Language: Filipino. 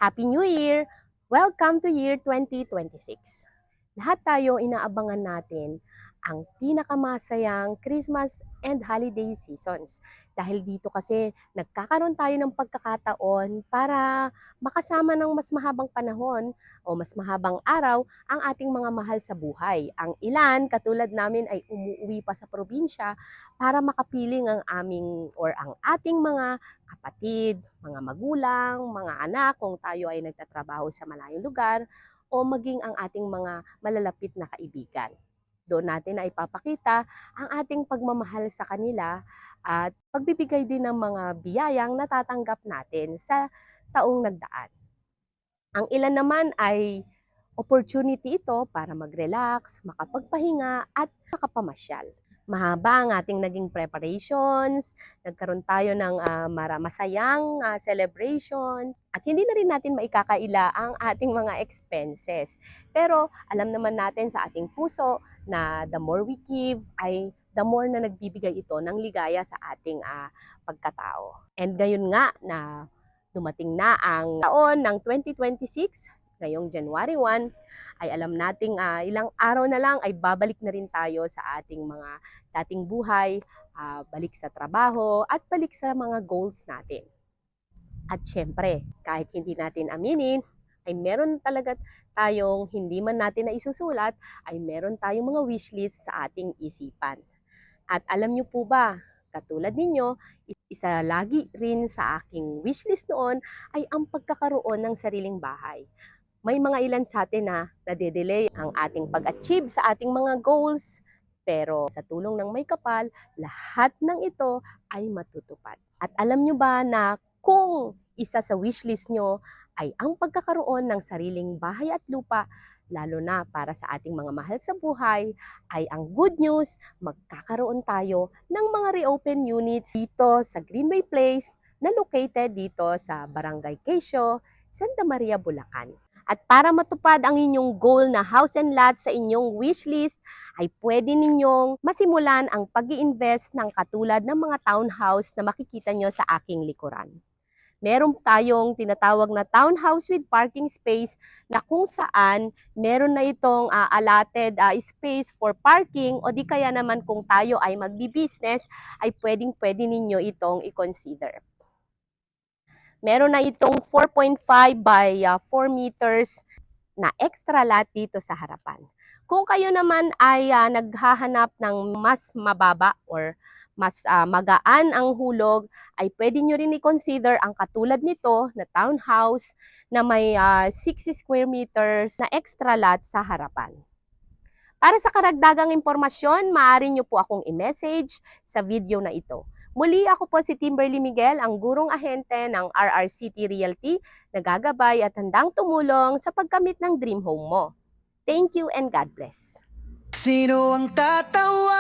Happy New Year! Welcome to year 2026. Lahat tayo inaabangan natin ang pinakamasayang Christmas and holiday seasons. Dahil dito kasi nagkakaroon tayo ng pagkakataon para makasama ng mas mahabang panahon o mas mahabang araw ang ating mga mahal sa buhay. Ang ilan, katulad namin, ay umuwi pa sa probinsya para makapiling ang aming or ang ating mga kapatid, mga magulang, mga anak kung tayo ay nagtatrabaho sa malayong lugar o maging ang ating mga malalapit na kaibigan. Doon natin na ipapakita ang ating pagmamahal sa kanila at pagbibigay din ng mga biyayang natatanggap natin sa taong nagdaan. Ang ilan naman ay opportunity ito para mag-relax, makapagpahinga at makapamasyal. Mahaba ang ating naging preparations, nagkaroon tayo ng masayang celebration, at hindi na rin natin maikakaila ang ating mga expenses. Pero alam naman natin sa ating puso na the more we give ay the more na nagbibigay ito ng ligaya sa ating pagkatao. And ngayon nga na dumating na ang taon ng 2026, ngayong January 1, ay alam nating ilang araw na lang ay babalik na rin tayo sa ating mga dating buhay, balik sa trabaho at balik sa mga goals natin. At syempre, kahit hindi natin aminin, ay meron talaga tayong hindi man natin na isusulat, ay meron tayong mga wishlist sa ating isipan. At alam niyo po ba, katulad ninyo, isa lagi rin sa aking wishlist noon ay ang pagkakaroon ng sariling bahay. May mga ilan sa atin na nade-delay ang ating pag-achieve sa ating mga goals, pero sa tulong ng may kapal, lahat ng ito ay matutupad. At alam nyo ba na kung isa sa wishlist nyo ay ang pagkakaroon ng sariling bahay at lupa, lalo na para sa ating mga mahal sa buhay, ay ang good news, magkakaroon tayo ng mga reopen units dito sa Green Bay Place na located dito sa Barangay Quezio, Santa Maria, Bulacan. At para matupad ang inyong goal na house and lot sa inyong wishlist, ay pwede ninyong masimulan ang pag-i-invest ng katulad ng mga townhouse na makikita nyo sa aking likuran. Meron tayong tinatawag na townhouse with parking space na kung saan meron na itong allotted space for parking, o di kaya naman kung tayo ay magbi-business ay pwedeng-pwede ninyo itong i-consider. Meron na itong 4.5 by 4 meters na extra lot dito sa harapan. Kung kayo naman ay naghahanap ng mas mababa or mas magaan ang hulog, ay pwede nyo rin i-consider ang katulad nito na townhouse na may 60 square meters na extra lot sa harapan. Para sa karagdagang impormasyon, maaari nyo po akong i-message sa video na ito. Muli, ako po si Timberly Miguel, ang gurong ahente ng RRCT Realty, nagagabay at handang tumulong sa pagkamit ng dream home mo. Thank you and God bless. Sino ang tatawa